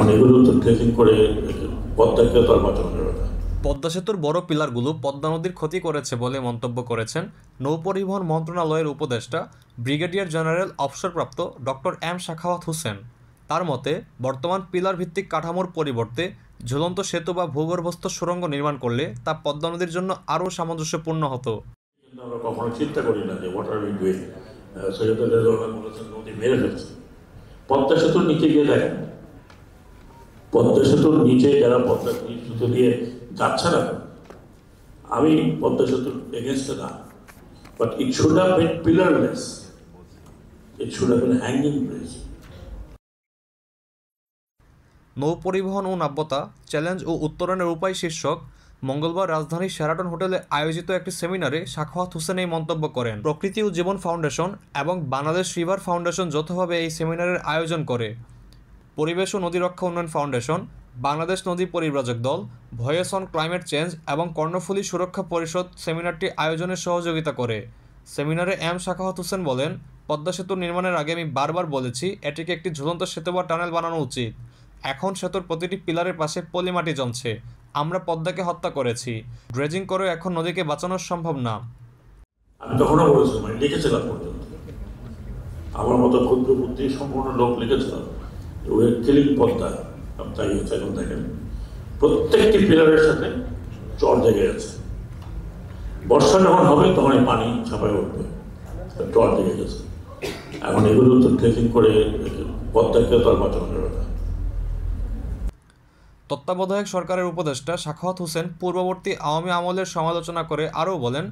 এখন এগুলো তো ড্রেজিং করে পদ্মাকে তো আর বাঁচানো যাবে না। পদ্মা সেতুর বড় পিলারগুলো পদ্মা নদীর ক্ষতি করেছে বলে মন্তব্য করেছেন নৌপরিবহন মন্ত্রণালয়ের উপদেষ্টা ব্রিগেডিয়ার জেনারেল অবসরপ্রাপ্ত ডক্টর এম সাখাওয়াত হোসেন। তার মতে বর্তমান পিলার ভিত্তিক কাঠামোর পরিবর্তে ঝুলন্ত সেতু বা ভূগর্ভস্থ সুড়ঙ্গ নির্মাণ করলে তা পদ্মা নদীর জন্য আরও সামঞ্জস্যপূর্ণ হতো। কিন্তু আমরা কখনো চিন্তা করি না যে what are we doing. Syed Rahman বলেছেন নদী মেরে ফেলছে। পদ্মা সেতুর নিচে গিয়ে দেখেন, পদ্মা সেতুর নিচে যারা পদ্মা সেতু দিয়ে যাচ্ছে না, আমি পদ্মা সেতুর এগেনস্টে না, but it should have been pillarless, it should have been hanging bridge. নৌপরিবহন ও নাব্যতা চ্যালেঞ্জ ও উত্তরণের উপায় শীর্ষক মঙ্গলবার রাজধানীর শেরাটন হোটেলে আয়োজিত একটি সেমিনারে সাখাওয়াত হোসেন এই মন্তব্য করেন। প্রকৃতি ও জীবন ফাউন্ডেশন এবং বাংলাদেশ রিভার ফাউন্ডেশন যৌথভাবে এই সেমিনারের আয়োজন করে। পরিবেশ ও নদী রক্ষা উন্নয়ন ফাউন্ডেশন, বাংলাদেশ নদী পরিব্রাজক দল, ভয়েস অন ক্লাইমেট চেঞ্জ এবং কর্ণফুলী সুরক্ষা পরিষদ সেমিনারটি আয়োজনে সহযোগিতা করে। সেমিনারে এম সাখাওয়াত হোসেন বলেন, পদ্মা সেতু নির্মাণের আগে আমি বারবার বলেছি এটিকে একটি ঝুলন্ত সেতু বা টানেল বানানো উচিত। এখন সেতুর প্রতিটি পিলারের পাশে পলি মাটি জমছে। আমরা পদ্মাকে হত্যা করেছি, ড্রেজিং করেও এখন নদীকে বাঁচানো সম্ভব না। আমি তখনও বলেছিলাম, মানে লিখেছিলাম পর্যন্ত, আমার মতো ক্ষুদ্র বুদ্ধি সম্পূর্ণ লোক লিখেছিলাম ওই কিলিং পদ্মা। তাই হচ্ছে এখন দেখেন প্রত্যেকটি পিলারের সাথে চর জেগে আছে। বর্ষা যখন হবে তখন এই পানি ছাপায় উঠবে, চর জেগে গেছে। এখন এগুলো তো ড্রেজিং করে পদ্মাকে তো আর বাঁচানো যাবে না। তত্ত্বাবধায়ক সরকারের উপদেষ্টা সাখাওয়াত হোসেন পূর্ববর্তী আওয়ামী আমলের সমালোচনা করে আরও বলেন,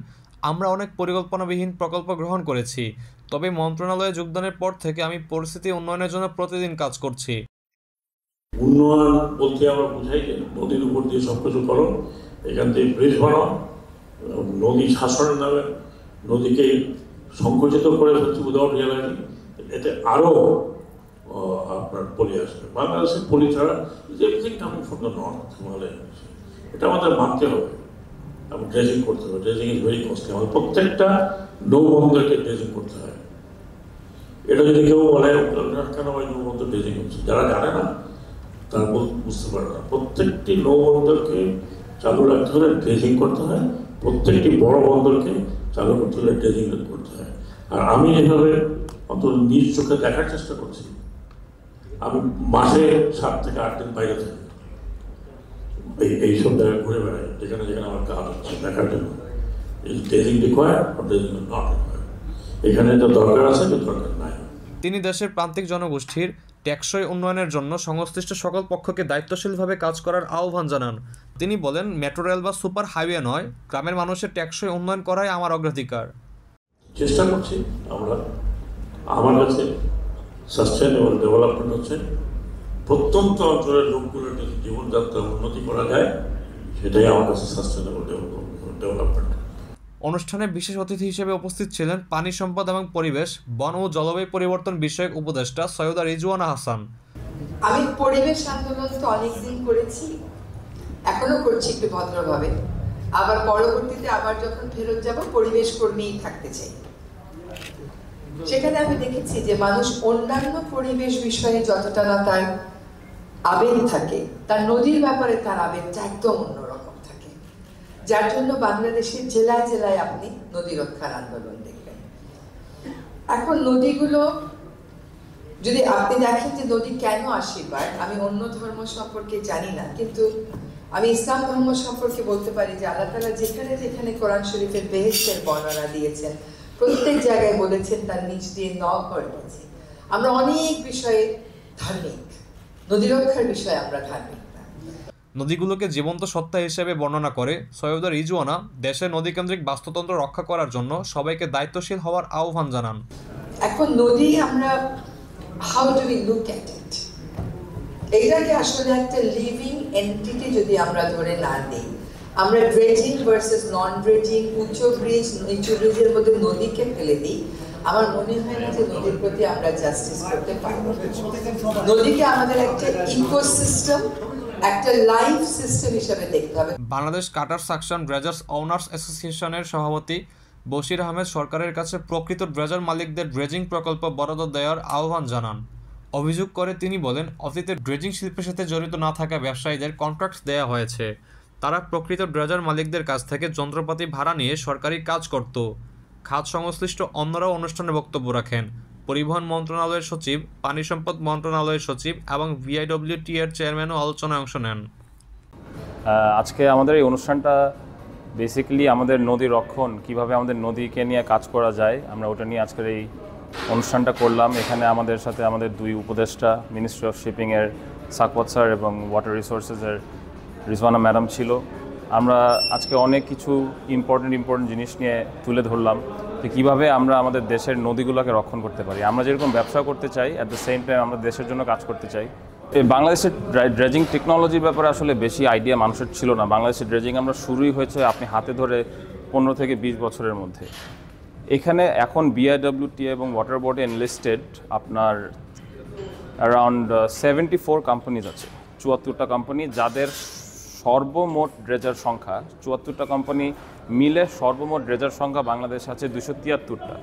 আমরা অনেক পরিকল্পনাবিহীন প্রকল্প গ্রহণ করেছি, তবে মন্ত্রণালয়ে যোগদানের পর থেকে আমি পরিস্থিতি উন্নয়নের জন্য প্রতিদিন কাজ করছি। উন্নয়ন বলতে আমরা বুঝাই যে নদীর উপর দিয়ে সব কিছু করো, এখান থেকে ব্রিজ বানাও, নদী শাসনের নামে নদীকে সংকুচিত করে ফেলছি উইদাউট রিয়ালাইজিং। এতে আরও আপনার পলি আসবে। বাংলাদেশের পলি ছাড়া everything coming from the north Himalaya, এটা আমাদের মানতে হবে এবং ড্রেজিং করতে হবে। Dredging is very costly. আমাদের প্রত্যেকটা নৌবন্দরকে ড্রেজিং করতে হয়। এটা যদি কেউ বলে কেন ওই নৌবন্দর ড্রেজিং হচ্ছে, যারা জানে না তারা বুঝতে পারে না। প্রত্যেকটি নৌবন্দরকে চালু রাখতে হলে ড্রেজিং করতে হয়, প্রত্যেকটি বড় বন্দরকে চালু করতে হলে ড্রেজিং করতে হয়। আর আমি যেভাবে অন্তত নিজ চোখে দেখার চেষ্টা করছি, আমি মাসে 7 থেকে 8 দিন বাইরে থাকি, এইসব জায়গায় ঘুরে বেড়াই যেখানে যেখানে আমার কাজ হচ্ছে দেখার জন্য। ড্রেজিং রিকোয়ার্ড আর ড্রেজিং নট রিকোয়ার্ড, এখানে তো দরকার আছে, তো দরকার নাই। তিনি দেশের প্রান্তিক জনগোষ্ঠীর টেকসই উন্নয়নের জন্য সংশ্লিষ্ট সকল পক্ষকে দায়িত্বশীলভাবে কাজ করার আহ্বান জানান। তিনি বলেন, মেট্রো রেল বা সুপার হাইওয়ে নয়, গ্রামের মানুষের টেকসই উন্নয়ন করাই আমার অগ্রাধিকার। চেষ্টা করছি আমরা। আমার কাছে সাস্টেনেবল ডেভেলপমেন্ট হচ্ছে প্রত্যন্ত অঞ্চলের লোকগুলোর যদি জীবনযাত্রার উন্নতি করা যায়, সেটাই আমার কাছে সাস্টেনেবল ডেভেলপমেন্ট। অনুষ্ঠানে বিশেষ অতিথি হিসেবে উপস্থিত ছিলেন পানি সম্পদ এবং পরিবেশ, বন ও জলবায়ু পরিবর্তন বিষয়ক উপদেষ্টা সৈয়দা রিজওয়ানা হাসান। আমি পরিবেশ আন্দোলন তো অনেকদিন করেছি, এখনো করছি একটু ভদ্রভাবে। আবার পরবর্তীতে আবার যখন ফেরত যাব পরিবেশ কর্মীই থাকতে চাই। সেখানে আমি দেখেছি যে মানুষ অন্যান্য পরিবেশ বিষয়ে যতটা না তার আবেগ থাকে, তার নদীর ব্যাপারে তার আবেগটা একদম অন্যরকম থাকে। যার জন্য বাংলাদেশের জেলায় জেলায় আপনি নদী রক্ষার আন্দোলন দেখবেন। এখন নদীগুলো যদি আপনি দেখেন যে নদী কেন আশীর্বাদ, আমি অন্য ধর্ম সম্পর্কে জানি না, কিন্তু আমি ইসলাম ধর্ম সম্পর্কে বলতে পারি যে আল্লাহ তাআলা যেখানে যেখানে কোরআন শরীফের বেহেশতের বর্ণনা দিয়েছেন, প্রত্যেক জায়গায় বলেছেন তার নিচ দিয়ে নহর গেছে। আমরা অনেক বিষয়ে ধার্মিক, নদী রক্ষার বিষয়ে আমরা ধার্মিক না। নদীগুলোকে জীবন্ত সত্তা হিসেবে বর্ণনা করে সৈয়দা রিজওয়ানা দেশের নদীকেন্দ্রিক বাস্তুতন্ত্র রক্ষা করার জন্য সবাইকে দায়িত্বশীল হওয়ার আহ্বান জানান। এখন নদী আমরা how do we look at it, এইটাকে আসলে একটা লিভিং এন্টিটি যদি আমরা ধরে না দিই, আমরা ড্রেজিং ভার্সেস নন ড্রেজিং, উঁচু ব্রিজ নিচু ব্রিজের মধ্যে নদীকে ফেলে দিই, আমার মনে হয় না যে নদীর প্রতি আমরা জাস্টিস করতে পারবো। নদীকে আমাদের একটা ইকোসিস্টেম, একটা লাইফ সিস্টেম হিসেবে দেখতে হবে। বাংলাদেশ কাটার সাকশন ড্রেজার্স ওনার্স অ্যাসোসিয়েশনের সভাপতি বশির আহমেদ সরকারের কাছে প্রকৃত ড্রেজার মালিকদের ড্রেজিং প্রকল্প বরাদ্দ দেওয়ার আহ্বান জানান। অভিযোগ করে তিনি বলেন, অতীতে ড্রেজিং শিল্পের সাথে জড়িত না থাকা ব্যবসায়ীদের কন্ট্রাক্ট দেওয়া হয়েছে। তারা প্রকৃত ড্রেজার মালিকদের কাছ থেকে যন্ত্রপাতি ভাড়া নিয়ে সরকারি কাজ করত। খাত সংশ্লিষ্ট অন্যরাও অনুষ্ঠানে বক্তব্য রাখেন। পরিবহন মন্ত্রণালয়ের সচিব, পানি সম্পদ মন্ত্রণালয়ের সচিব এবং VIWT এর চেয়ারম্যানও আলোচনায় অংশ নেন। আজকে আমাদের এই অনুষ্ঠানটা বেসিক্যালি আমাদের নদী রক্ষণ, কিভাবে আমাদের নদীকে নিয়ে কাজ করা যায়, আমরা ওটা নিয়ে আজকের এই অনুষ্ঠানটা করলাম। এখানে আমাদের সাথে আমাদের দুই উপদেষ্টা, মিনিস্ট্রি অফ শিপিংয়ের সাকওয়াত স্যার এবং ওয়াটার রিসোর্সেসের রিজওয়ানা ম্যাডাম ছিল। আমরা আজকে অনেক কিছু ইম্পর্টেন্ট জিনিস নিয়ে তুলে ধরলাম যে কীভাবে আমরা আমাদের দেশের নদীগুলোকে রক্ষণ করতে পারি। আমরা যেরকম ব্যবসা করতে চাই, অ্যাট দ্য সেম টাইম আমরা দেশের জন্য কাজ করতে চাই। বাংলাদেশের ড্রেজিং টেকনোলজির ব্যাপারে আসলে বেশি আইডিয়া মানুষের ছিল না। বাংলাদেশের ড্রেজিং আমরা শুরুই হয়েছে আপনি হাতে ধরে 15 থেকে 20 বছরের মধ্যে। এখানে এখন BIWT এবং ওয়াটার বোর্ডে এনলিস্টেড আপনার অ্যারাউন্ড 74 কোম্পানিজ আছে, 74টা কোম্পানি, যাদের সর্বমোট ড্রেজার সংখ্যা 74টা কোম্পানি মিলে সর্বমোট ড্রেজার সংখ্যা বাংলাদেশ আছে 273টা।